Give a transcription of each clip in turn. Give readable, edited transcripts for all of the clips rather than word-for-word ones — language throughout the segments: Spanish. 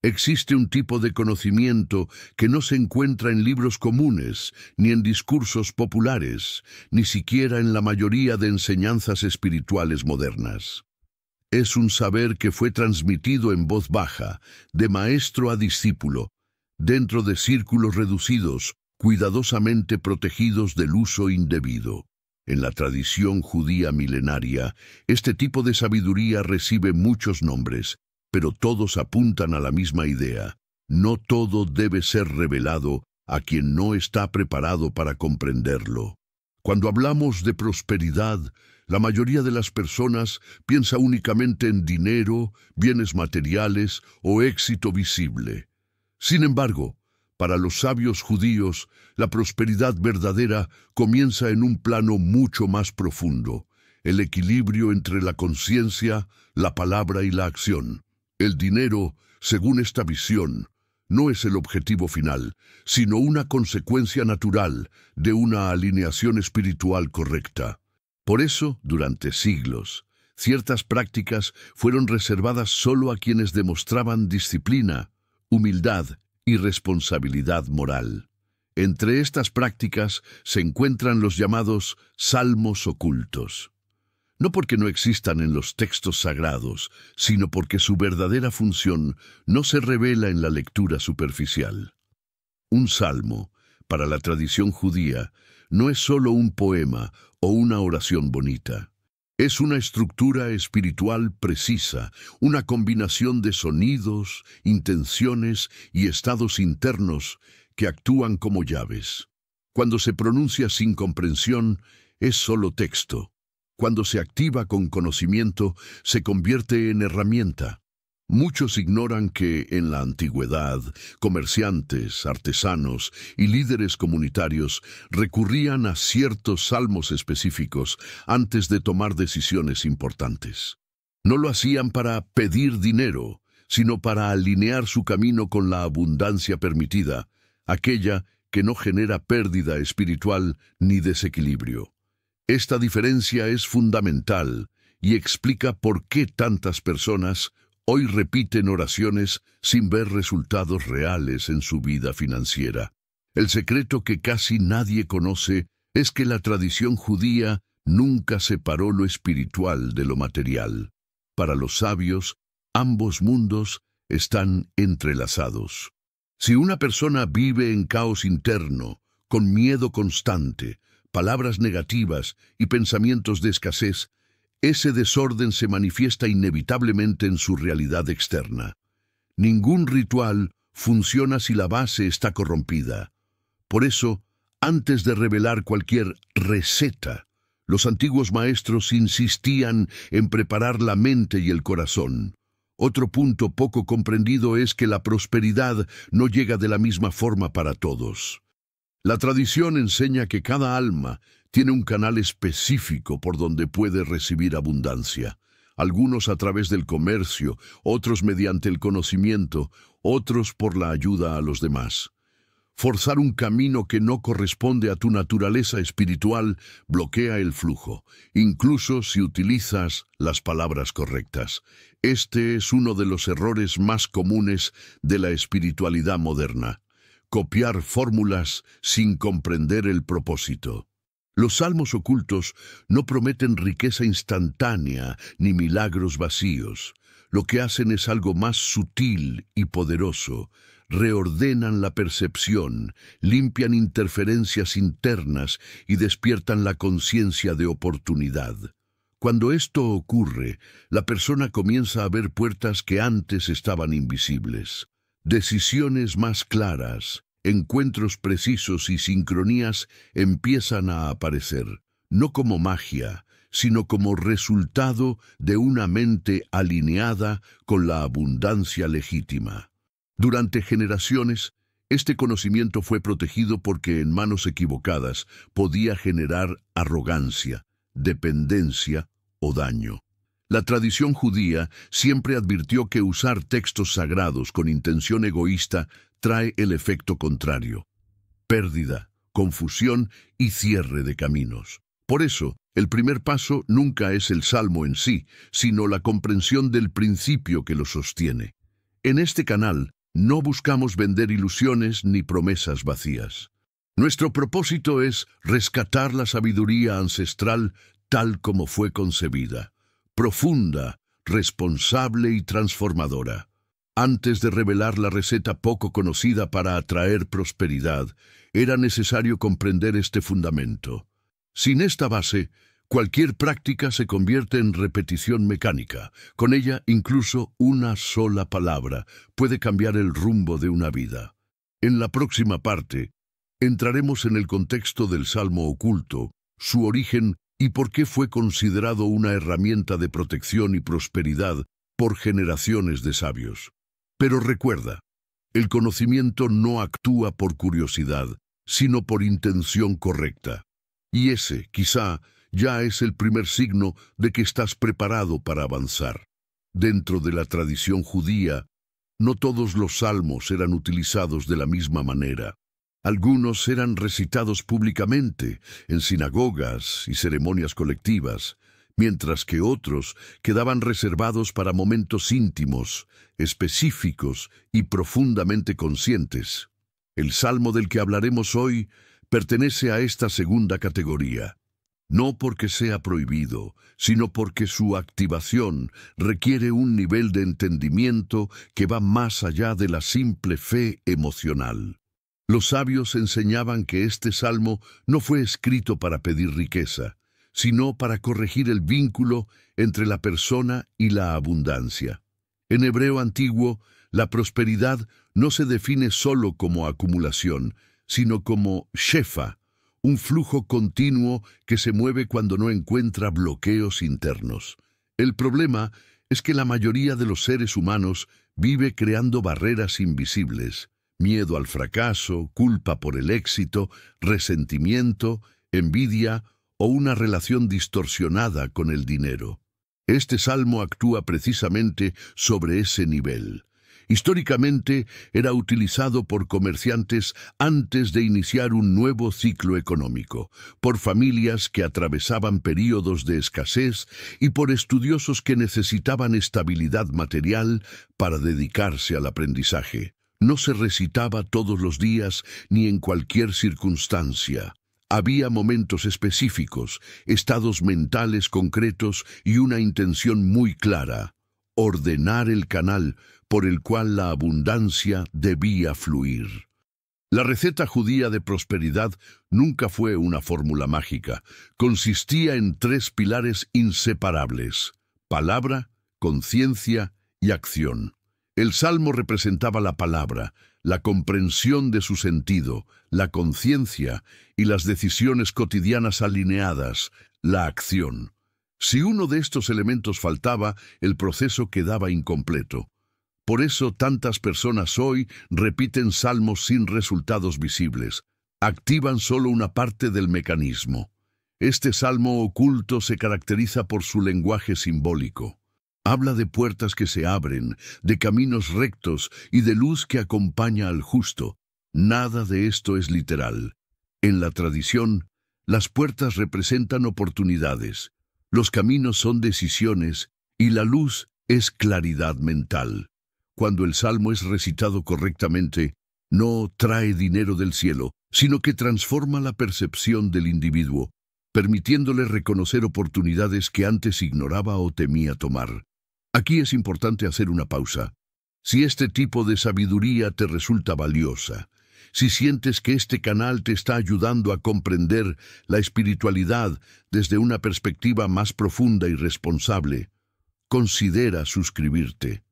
Existe un tipo de conocimiento que no se encuentra en libros comunes, ni en discursos populares, ni siquiera en la mayoría de enseñanzas espirituales modernas. Es un saber que fue transmitido en voz baja, de maestro a discípulo, dentro de círculos reducidos, cuidadosamente protegidos del uso indebido. En la tradición judía milenaria, este tipo de sabiduría recibe muchos nombres, pero todos apuntan a la misma idea. No todo debe ser revelado a quien no está preparado para comprenderlo. Cuando hablamos de prosperidad, la mayoría de las personas piensa únicamente en dinero, bienes materiales o éxito visible. Sin embargo, para los sabios judíos, la prosperidad verdadera comienza en un plano mucho más profundo, el equilibrio entre la conciencia, la palabra y la acción. El dinero, según esta visión, no es el objetivo final, sino una consecuencia natural de una alineación espiritual correcta. Por eso, durante siglos, ciertas prácticas fueron reservadas solo a quienes demostraban disciplina, humildad y responsabilidad moral. Entre estas prácticas se encuentran los llamados salmos ocultos. No porque no existan en los textos sagrados, sino porque su verdadera función no se revela en la lectura superficial. Un salmo, para la tradición judía, no es solo un poema o una oración bonita. Es una estructura espiritual precisa, una combinación de sonidos, intenciones y estados internos que actúan como llaves. Cuando se pronuncia sin comprensión, es solo texto. Cuando se activa con conocimiento, se convierte en herramienta. Muchos ignoran que, en la antigüedad, comerciantes, artesanos y líderes comunitarios recurrían a ciertos salmos específicos antes de tomar decisiones importantes. No lo hacían para pedir dinero, sino para alinear su camino con la abundancia permitida, aquella que no genera pérdida espiritual ni desequilibrio. Esta diferencia es fundamental y explica por qué tantas personas hoy repiten oraciones sin ver resultados reales en su vida financiera. El secreto que casi nadie conoce es que la tradición judía nunca separó lo espiritual de lo material. Para los sabios, ambos mundos están entrelazados. Si una persona vive en caos interno, con miedo constante, palabras negativas y pensamientos de escasez, ese desorden se manifiesta inevitablemente en su realidad externa. Ningún ritual funciona si la base está corrompida. Por eso, antes de revelar cualquier receta, los antiguos maestros insistían en preparar la mente y el corazón. Otro punto poco comprendido es que la prosperidad no llega de la misma forma para todos. La tradición enseña que cada alma tiene un canal específico por donde puede recibir abundancia. Algunos a través del comercio, otros mediante el conocimiento, otros por la ayuda a los demás. Forzar un camino que no corresponde a tu naturaleza espiritual bloquea el flujo, incluso si utilizas las palabras correctas. Este es uno de los errores más comunes de la espiritualidad moderna. Copiar fórmulas sin comprender el propósito. Los salmos ocultos no prometen riqueza instantánea ni milagros vacíos. Lo que hacen es algo más sutil y poderoso. Reordenan la percepción, limpian interferencias internas y despiertan la conciencia de oportunidad. Cuando esto ocurre, la persona comienza a ver puertas que antes estaban invisibles. Decisiones más claras, encuentros precisos y sincronías empiezan a aparecer, no como magia, sino como resultado de una mente alineada con la abundancia legítima. Durante generaciones, este conocimiento fue protegido porque en manos equivocadas podía generar arrogancia, dependencia o daño. La tradición judía siempre advirtió que usar textos sagrados con intención egoísta trae el efecto contrario: pérdida, confusión y cierre de caminos. Por eso, el primer paso nunca es el salmo en sí, sino la comprensión del principio que lo sostiene. En este canal no buscamos vender ilusiones ni promesas vacías. Nuestro propósito es rescatar la sabiduría ancestral tal como fue concebida, profunda, responsable y transformadora. Antes de revelar la receta poco conocida para atraer prosperidad, era necesario comprender este fundamento. Sin esta base, cualquier práctica se convierte en repetición mecánica. Con ella, incluso una sola palabra puede cambiar el rumbo de una vida. En la próxima parte, entraremos en el contexto del Salmo oculto, su origen y por qué fue considerado una herramienta de protección y prosperidad por generaciones de sabios. Pero recuerda, el conocimiento no actúa por curiosidad, sino por intención correcta. Y ese, quizá, ya es el primer signo de que estás preparado para avanzar. Dentro de la tradición judía, no todos los salmos eran utilizados de la misma manera. Algunos eran recitados públicamente, en sinagogas y ceremonias colectivas, mientras que otros quedaban reservados para momentos íntimos, específicos y profundamente conscientes. El salmo del que hablaremos hoy pertenece a esta segunda categoría. No porque sea prohibido, sino porque su activación requiere un nivel de entendimiento que va más allá de la simple fe emocional. Los sabios enseñaban que este salmo no fue escrito para pedir riqueza, sino para corregir el vínculo entre la persona y la abundancia. En hebreo antiguo, la prosperidad no se define solo como acumulación, sino como shefa, un flujo continuo que se mueve cuando no encuentra bloqueos internos. El problema es que la mayoría de los seres humanos vive creando barreras invisibles: miedo al fracaso, culpa por el éxito, resentimiento, envidia o una relación distorsionada con el dinero. Este salmo actúa precisamente sobre ese nivel. Históricamente era utilizado por comerciantes antes de iniciar un nuevo ciclo económico, por familias que atravesaban períodos de escasez y por estudiosos que necesitaban estabilidad material para dedicarse al aprendizaje. No se recitaba todos los días ni en cualquier circunstancia. Había momentos específicos, estados mentales concretos y una intención muy clara: ordenar el canal por el cual la abundancia debía fluir. La receta judía de prosperidad nunca fue una fórmula mágica. Consistía en 3 pilares inseparables: palabra, conciencia y acción. El salmo representaba la palabra, la comprensión de su sentido, la conciencia y las decisiones cotidianas alineadas, la acción. Si uno de estos elementos faltaba, el proceso quedaba incompleto. Por eso tantas personas hoy repiten salmos sin resultados visibles. Activan solo una parte del mecanismo. Este salmo oculto se caracteriza por su lenguaje simbólico. Habla de puertas que se abren, de caminos rectos y de luz que acompaña al justo. Nada de esto es literal. En la tradición, las puertas representan oportunidades, los caminos son decisiones y la luz es claridad mental. Cuando el salmo es recitado correctamente, no trae dinero del cielo, sino que transforma la percepción del individuo, permitiéndole reconocer oportunidades que antes ignoraba o temía tomar. Aquí es importante hacer una pausa. Si este tipo de sabiduría te resulta valiosa, si sientes que este canal te está ayudando a comprender la espiritualidad desde una perspectiva más profunda y responsable, considera suscribirte.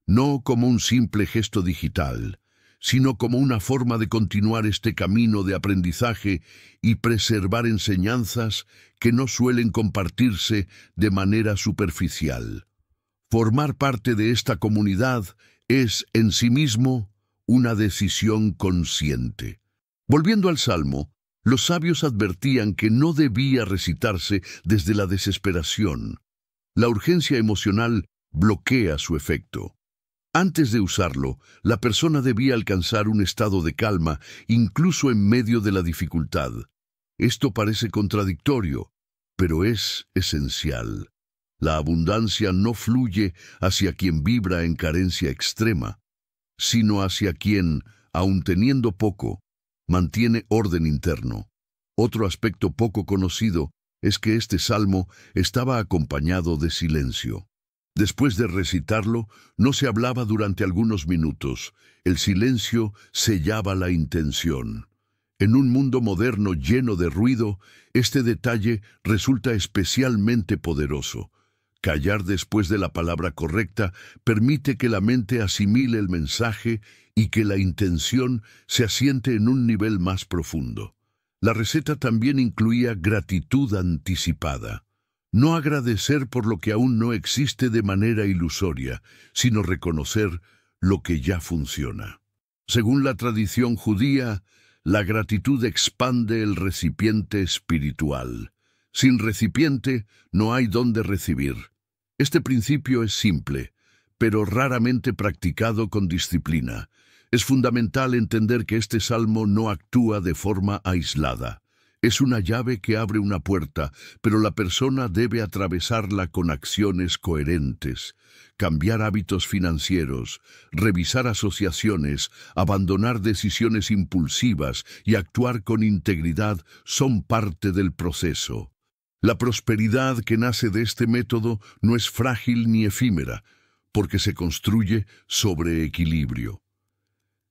No como un simple gesto digital, sino como una forma de continuar este camino de aprendizaje y preservar enseñanzas que no suelen compartirse de manera superficial. Formar parte de esta comunidad es, en sí mismo, una decisión consciente. Volviendo al Salmo, los sabios advertían que no debía recitarse desde la desesperación. La urgencia emocional bloquea su efecto. Antes de usarlo, la persona debía alcanzar un estado de calma, incluso en medio de la dificultad. Esto parece contradictorio, pero es esencial. La abundancia no fluye hacia quien vibra en carencia extrema, sino hacia quien, aun teniendo poco, mantiene orden interno. Otro aspecto poco conocido es que este salmo estaba acompañado de silencio. Después de recitarlo, no se hablaba durante algunos minutos. El silencio sellaba la intención. En un mundo moderno lleno de ruido, este detalle resulta especialmente poderoso. Callar después de la palabra correcta permite que la mente asimile el mensaje y que la intención se asiente en un nivel más profundo. La receta también incluía gratitud anticipada. No agradecer por lo que aún no existe de manera ilusoria, sino reconocer lo que ya funciona. Según la tradición judía, la gratitud expande el recipiente espiritual. Sin recipiente no hay dónde recibir. Este principio es simple, pero raramente practicado con disciplina. Es fundamental entender que este salmo no actúa de forma aislada. Es una llave que abre una puerta, pero la persona debe atravesarla con acciones coherentes. Cambiar hábitos financieros, revisar asociaciones, abandonar decisiones impulsivas y actuar con integridad son parte del proceso. La prosperidad que nace de este método no es frágil ni efímera, porque se construye sobre equilibrio.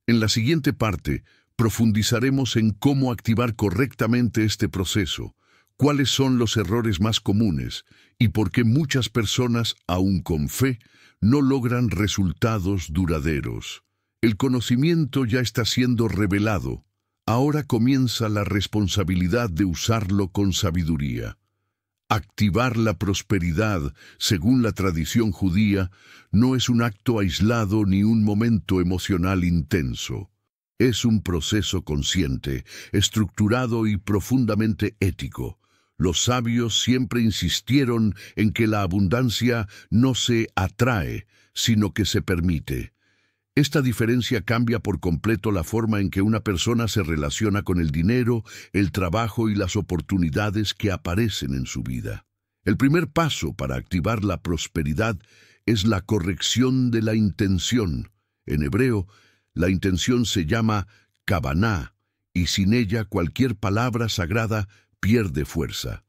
En la siguiente parte, profundizaremos en cómo activar correctamente este proceso, cuáles son los errores más comunes y por qué muchas personas, aun con fe, no logran resultados duraderos. El conocimiento ya está siendo revelado. Ahora comienza la responsabilidad de usarlo con sabiduría. Activar la prosperidad, según la tradición judía, no es un acto aislado ni un momento emocional intenso. Es un proceso consciente, estructurado y profundamente ético. Los sabios siempre insistieron en que la abundancia no se atrae, sino que se permite. Esta diferencia cambia por completo la forma en que una persona se relaciona con el dinero, el trabajo y las oportunidades que aparecen en su vida. El primer paso para activar la prosperidad es la corrección de la intención. En hebreo, la intención se llama kavaná, y sin ella cualquier palabra sagrada pierde fuerza.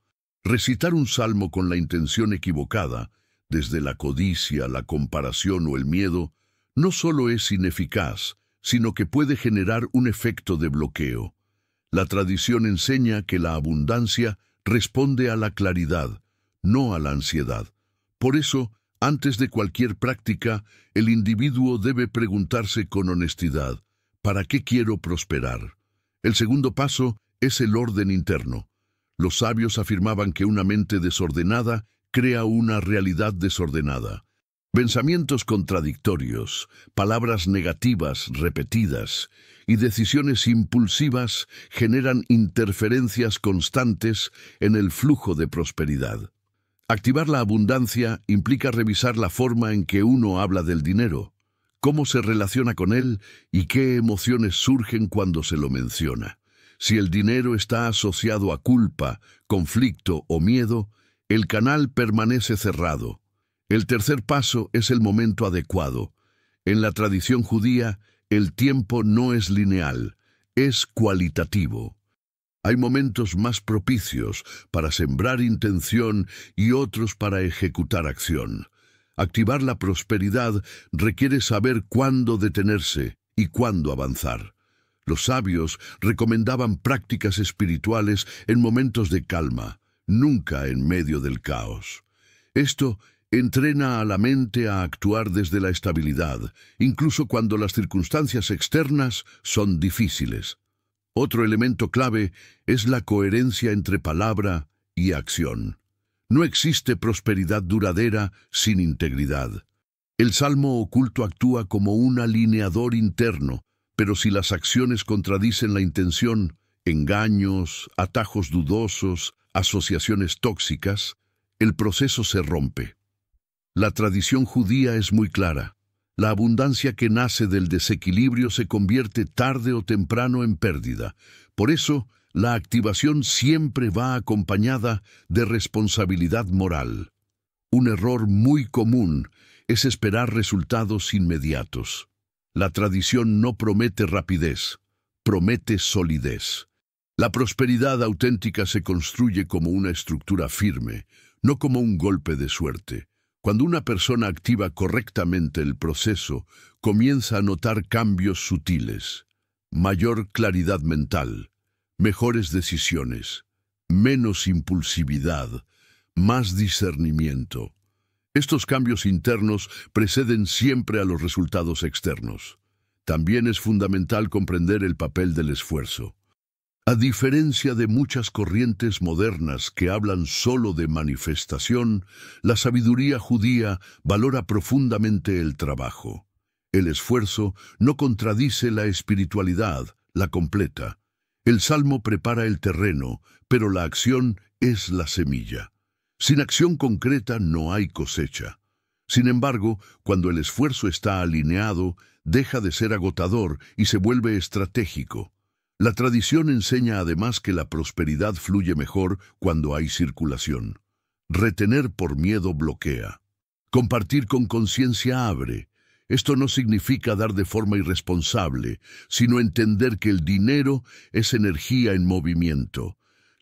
Recitar un salmo con la intención equivocada, desde la codicia, la comparación o el miedo, no solo es ineficaz, sino que puede generar un efecto de bloqueo. La tradición enseña que la abundancia responde a la claridad, no a la ansiedad. Por eso, antes de cualquier práctica, el individuo debe preguntarse con honestidad, ¿para qué quiero prosperar? El segundo paso es el orden interno. Los sabios afirmaban que una mente desordenada crea una realidad desordenada. Pensamientos contradictorios, palabras negativas repetidas y decisiones impulsivas generan interferencias constantes en el flujo de prosperidad. Activar la abundancia implica revisar la forma en que uno habla del dinero, cómo se relaciona con él y qué emociones surgen cuando se lo menciona. Si el dinero está asociado a culpa, conflicto o miedo, el canal permanece cerrado. El tercer paso es el momento adecuado. En la tradición judía, el tiempo no es lineal, es cualitativo. Hay momentos más propicios para sembrar intención y otros para ejecutar acción. Activar la prosperidad requiere saber cuándo detenerse y cuándo avanzar. Los sabios recomendaban prácticas espirituales en momentos de calma, nunca en medio del caos. Esto entrena a la mente a actuar desde la estabilidad, incluso cuando las circunstancias externas son difíciles. Otro elemento clave es la coherencia entre palabra y acción. No existe prosperidad duradera sin integridad. El salmo oculto actúa como un alineador interno, pero si las acciones contradicen la intención, engaños, atajos dudosos, asociaciones tóxicas, el proceso se rompe. La tradición judía es muy clara. La abundancia que nace del desequilibrio se convierte tarde o temprano en pérdida. Por eso, la activación siempre va acompañada de responsabilidad moral. Un error muy común es esperar resultados inmediatos. La tradición no promete rapidez, promete solidez. La prosperidad auténtica se construye como una estructura firme, no como un golpe de suerte. Cuando una persona activa correctamente el proceso, comienza a notar cambios sutiles, mayor claridad mental, mejores decisiones, menos impulsividad, más discernimiento. Estos cambios internos preceden siempre a los resultados externos. También es fundamental comprender el papel del esfuerzo. A diferencia de muchas corrientes modernas que hablan solo de manifestación, la sabiduría judía valora profundamente el trabajo. El esfuerzo no contradice la espiritualidad, la completa. El salmo prepara el terreno, pero la acción es la semilla. Sin acción concreta no hay cosecha. Sin embargo, cuando el esfuerzo está alineado, deja de ser agotador y se vuelve estratégico. La tradición enseña además que la prosperidad fluye mejor cuando hay circulación. Retener por miedo bloquea. Compartir con conciencia abre. Esto no significa dar de forma irresponsable, sino entender que el dinero es energía en movimiento.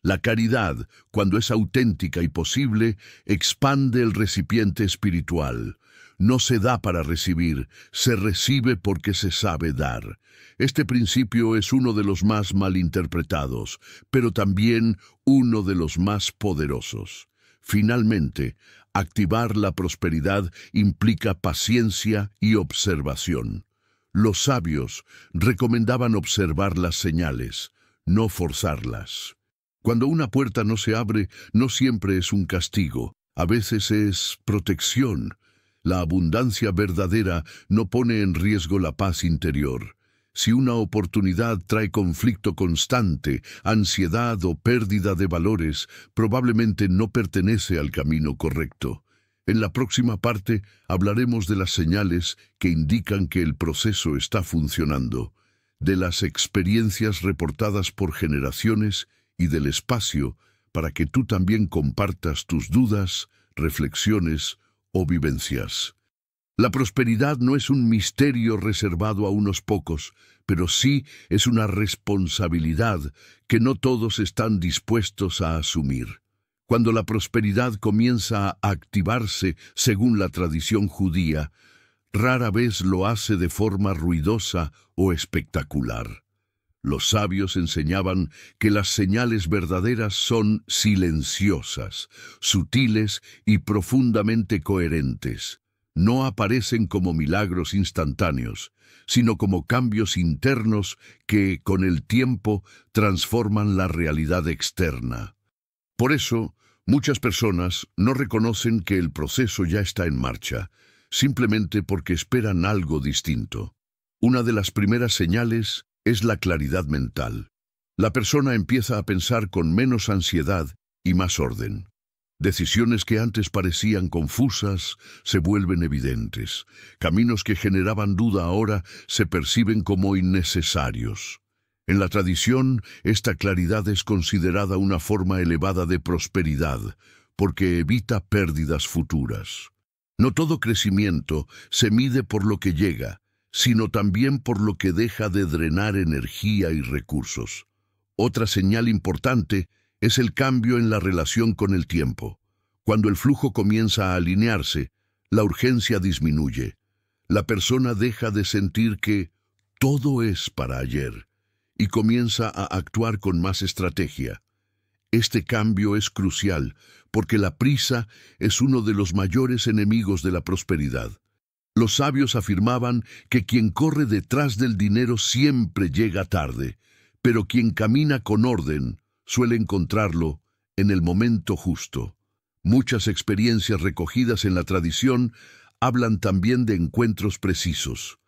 La caridad, cuando es auténtica y posible, expande el recipiente espiritual. No se da para recibir, se recibe porque se sabe dar. Este principio es uno de los más malinterpretados, pero también uno de los más poderosos. Finalmente, activar la prosperidad implica paciencia y observación. Los sabios recomendaban observar las señales, no forzarlas. Cuando una puerta no se abre, no siempre es un castigo, a veces es protección. La abundancia verdadera no pone en riesgo la paz interior. Si una oportunidad trae conflicto constante, ansiedad o pérdida de valores, probablemente no pertenece al camino correcto. En la próxima parte hablaremos de las señales que indican que el proceso está funcionando, de las experiencias reportadas por generaciones y del espacio para que tú también compartas tus dudas, reflexiones o vivencias. La prosperidad no es un misterio reservado a unos pocos, pero sí es una responsabilidad que no todos están dispuestos a asumir. Cuando la prosperidad comienza a activarse según la tradición judía, rara vez lo hace de forma ruidosa o espectacular. Los sabios enseñaban que las señales verdaderas son silenciosas, sutiles y profundamente coherentes. No aparecen como milagros instantáneos, sino como cambios internos que, con el tiempo, transforman la realidad externa. Por eso, muchas personas no reconocen que el proceso ya está en marcha, simplemente porque esperan algo distinto. Una de las primeras señales es la claridad mental. La persona empieza a pensar con menos ansiedad y más orden. Decisiones que antes parecían confusas se vuelven evidentes. Caminos que generaban duda ahora se perciben como innecesarios. En la tradición, esta claridad es considerada una forma elevada de prosperidad, porque evita pérdidas futuras. No todo crecimiento se mide por lo que llega, sino también por lo que deja de drenar energía y recursos. Otra señal importante es el cambio en la relación con el tiempo. Cuando el flujo comienza a alinearse, la urgencia disminuye. La persona deja de sentir que todo es para ayer y comienza a actuar con más estrategia. Este cambio es crucial porque la prisa es uno de los mayores enemigos de la prosperidad. Los sabios afirmaban que quien corre detrás del dinero siempre llega tarde, pero quien camina con orden suele encontrarlo en el momento justo. Muchas experiencias recogidas en la tradición hablan también de encuentros precisos,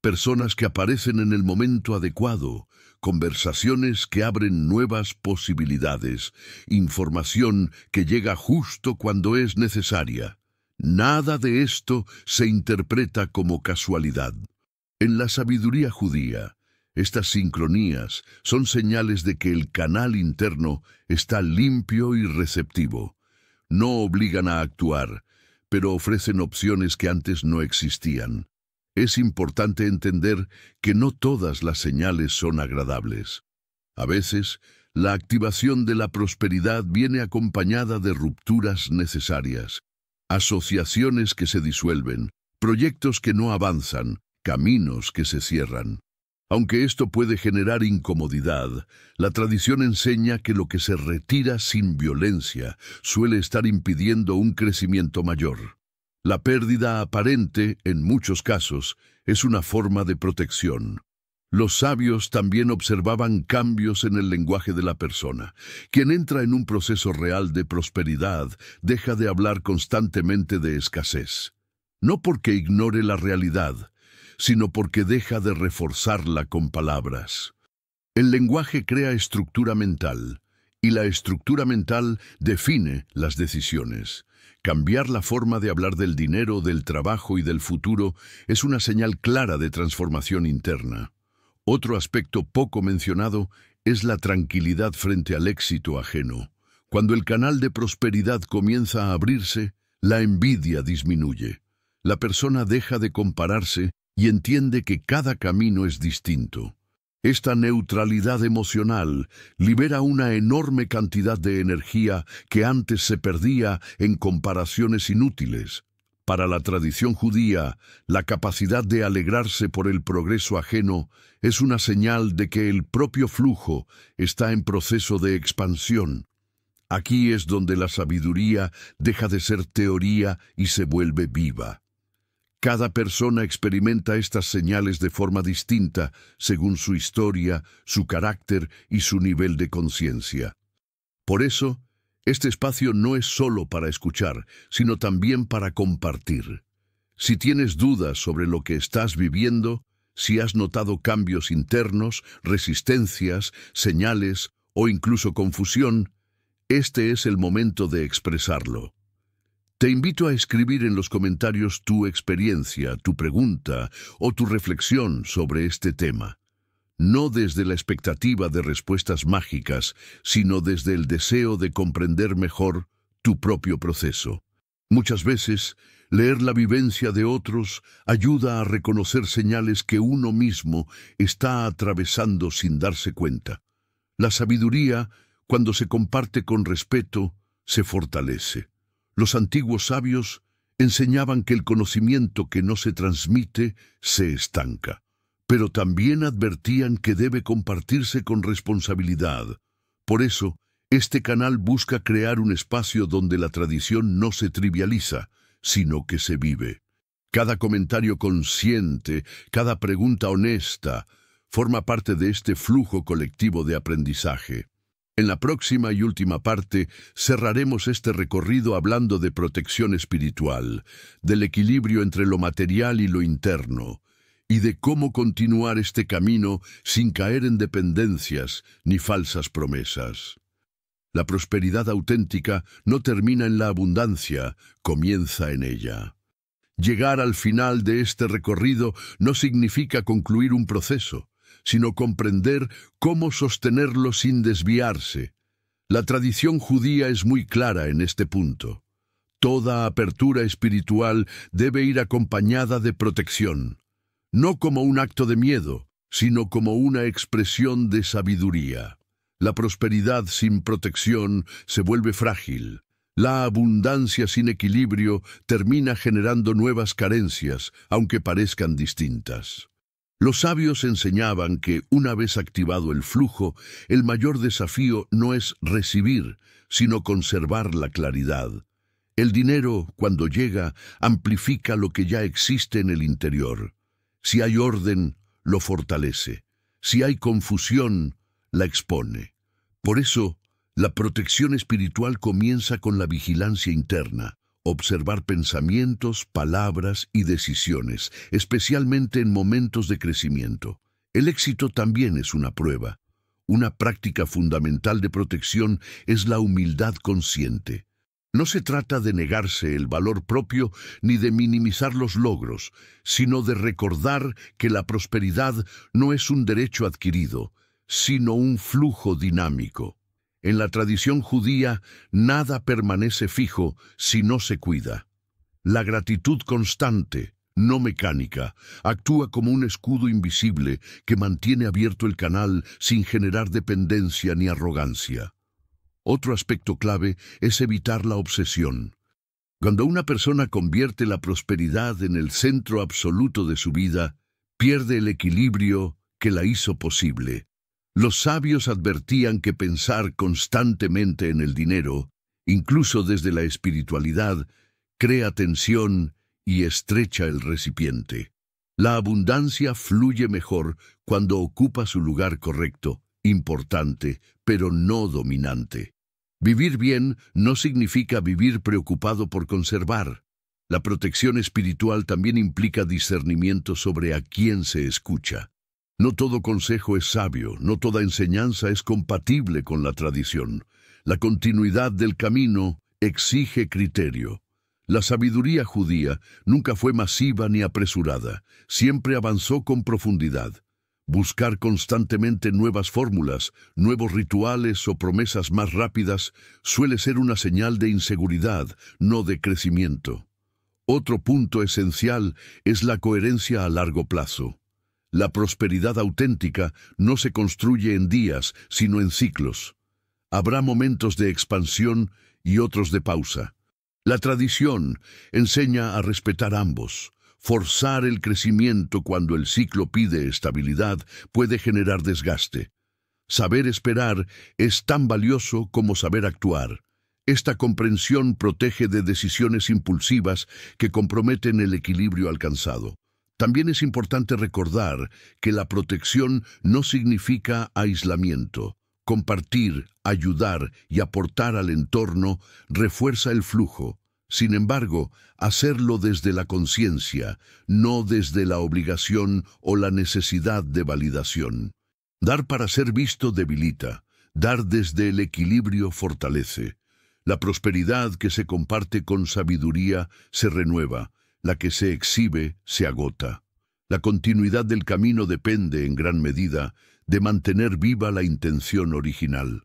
personas que aparecen en el momento adecuado, conversaciones que abren nuevas posibilidades, información que llega justo cuando es necesaria. Nada de esto se interpreta como casualidad. En la sabiduría judía, estas sincronías son señales de que el canal interno está limpio y receptivo. No obligan a actuar, pero ofrecen opciones que antes no existían. Es importante entender que no todas las señales son agradables. A veces, la activación de la prosperidad viene acompañada de rupturas necesarias, asociaciones que se disuelven, proyectos que no avanzan, caminos que se cierran. Aunque esto puede generar incomodidad, la tradición enseña que lo que se retira sin violencia suele estar impidiendo un crecimiento mayor. La pérdida aparente, en muchos casos, es una forma de protección. Los sabios también observaban cambios en el lenguaje de la persona. Quien entra en un proceso real de prosperidad deja de hablar constantemente de escasez. No porque ignore la realidad, sino porque deja de reforzarla con palabras. El lenguaje crea estructura mental, y la estructura mental define las decisiones. Cambiar la forma de hablar del dinero, del trabajo y del futuro es una señal clara de transformación interna. Otro aspecto poco mencionado es la tranquilidad frente al éxito ajeno. Cuando el canal de prosperidad comienza a abrirse, la envidia disminuye. La persona deja de compararse y entiende que cada camino es distinto. Esta neutralidad emocional libera una enorme cantidad de energía que antes se perdía en comparaciones inútiles. Para la tradición judía, la capacidad de alegrarse por el progreso ajeno es una señal de que el propio flujo está en proceso de expansión. Aquí es donde la sabiduría deja de ser teoría y se vuelve viva. Cada persona experimenta estas señales de forma distinta según su historia, su carácter y su nivel de conciencia. Por eso, este espacio no es solo para escuchar, sino también para compartir. Si tienes dudas sobre lo que estás viviendo, si has notado cambios internos, resistencias, señales o incluso confusión, este es el momento de expresarlo. Te invito a escribir en los comentarios tu experiencia, tu pregunta o tu reflexión sobre este tema. No desde la expectativa de respuestas mágicas, sino desde el deseo de comprender mejor tu propio proceso. Muchas veces, leer la vivencia de otros ayuda a reconocer señales que uno mismo está atravesando sin darse cuenta. La sabiduría, cuando se comparte con respeto, se fortalece. Los antiguos sabios enseñaban que el conocimiento que no se transmite se estanca, pero también advertían que debe compartirse con responsabilidad. Por eso, este canal busca crear un espacio donde la tradición no se trivializa, sino que se vive. Cada comentario consciente, cada pregunta honesta, forma parte de este flujo colectivo de aprendizaje. En la próxima y última parte cerraremos este recorrido hablando de protección espiritual, del equilibrio entre lo material y lo interno, y de cómo continuar este camino sin caer en dependencias ni falsas promesas. La prosperidad auténtica no termina en la abundancia, comienza en ella. Llegar al final de este recorrido no significa concluir un proceso, sino comprender cómo sostenerlo sin desviarse. La tradición judía es muy clara en este punto. Toda apertura espiritual debe ir acompañada de protección, no como un acto de miedo, sino como una expresión de sabiduría. La prosperidad sin protección se vuelve frágil. La abundancia sin equilibrio termina generando nuevas carencias, aunque parezcan distintas. Los sabios enseñaban que, una vez activado el flujo, el mayor desafío no es recibir, sino conservar la claridad. El dinero, cuando llega, amplifica lo que ya existe en el interior. Si hay orden, lo fortalece. Si hay confusión, la expone. Por eso, la protección espiritual comienza con la vigilancia interna. Observar pensamientos, palabras y decisiones, especialmente en momentos de crecimiento. El éxito también es una prueba. Una práctica fundamental de protección es la humildad consciente. No se trata de negarse el valor propio ni de minimizar los logros, sino de recordar que la prosperidad no es un derecho adquirido, sino un flujo dinámico. En la tradición judía, nada permanece fijo si no se cuida. La gratitud constante, no mecánica, actúa como un escudo invisible que mantiene abierto el canal sin generar dependencia ni arrogancia. Otro aspecto clave es evitar la obsesión. Cuando una persona convierte la prosperidad en el centro absoluto de su vida, pierde el equilibrio que la hizo posible. Los sabios advertían que pensar constantemente en el dinero, incluso desde la espiritualidad, crea tensión y estrecha el recipiente. La abundancia fluye mejor cuando ocupa su lugar correcto, importante, pero no dominante. Vivir bien no significa vivir preocupado por conservar. La protección espiritual también implica discernimiento sobre a quién se escucha. No todo consejo es sabio, no toda enseñanza es compatible con la tradición. La continuidad del camino exige criterio. La sabiduría judía nunca fue masiva ni apresurada, siempre avanzó con profundidad. Buscar constantemente nuevas fórmulas, nuevos rituales o promesas más rápidas suele ser una señal de inseguridad, no de crecimiento. Otro punto esencial es la coherencia a largo plazo. La prosperidad auténtica no se construye en días, sino en ciclos. Habrá momentos de expansión y otros de pausa. La tradición enseña a respetar ambos. Forzar el crecimiento cuando el ciclo pide estabilidad puede generar desgaste. Saber esperar es tan valioso como saber actuar. Esta comprensión protege de decisiones impulsivas que comprometen el equilibrio alcanzado. También es importante recordar que la protección no significa aislamiento. Compartir, ayudar y aportar al entorno refuerza el flujo. Sin embargo, hacerlo desde la conciencia, no desde la obligación o la necesidad de validación. Dar para ser visto debilita, dar desde el equilibrio fortalece. La prosperidad que se comparte con sabiduría se renueva, la que se exhibe se agota. La continuidad del camino depende, en gran medida, de mantener viva la intención original.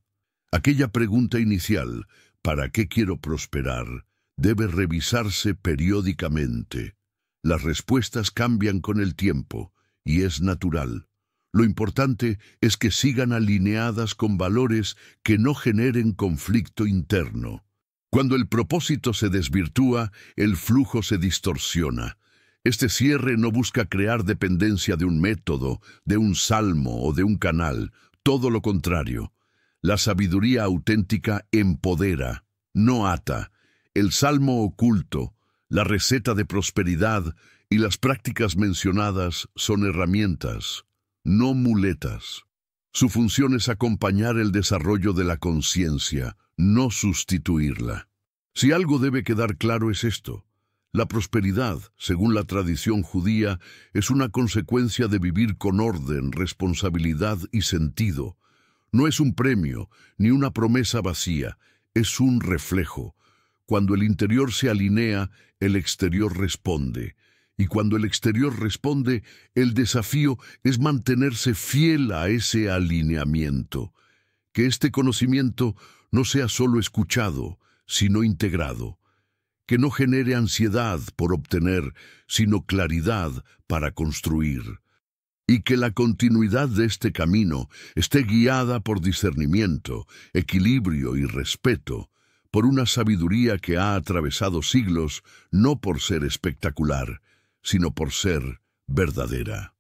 Aquella pregunta inicial, ¿para qué quiero prosperar?, debe revisarse periódicamente. Las respuestas cambian con el tiempo, y es natural. Lo importante es que sigan alineadas con valores que no generen conflicto interno. Cuando el propósito se desvirtúa, el flujo se distorsiona. Este cierre no busca crear dependencia de un método, de un salmo o de un canal. Todo lo contrario. La sabiduría auténtica empodera, no ata. El salmo oculto, la receta de prosperidad y las prácticas mencionadas son herramientas, no muletas. Su función es acompañar el desarrollo de la conciencia, no sustituirla. Si algo debe quedar claro es esto: la prosperidad, según la tradición judía, es una consecuencia de vivir con orden, responsabilidad y sentido. No es un premio, ni una promesa vacía, es un reflejo. Cuando el interior se alinea, el exterior responde. Y cuando el exterior responde, el desafío es mantenerse fiel a ese alineamiento. Que este conocimiento no sea solo escuchado, sino integrado. Que no genere ansiedad por obtener, sino claridad para construir. Y que la continuidad de este camino esté guiada por discernimiento, equilibrio y respeto, por una sabiduría que ha atravesado siglos, no por ser espectacular, sino por ser verdadera.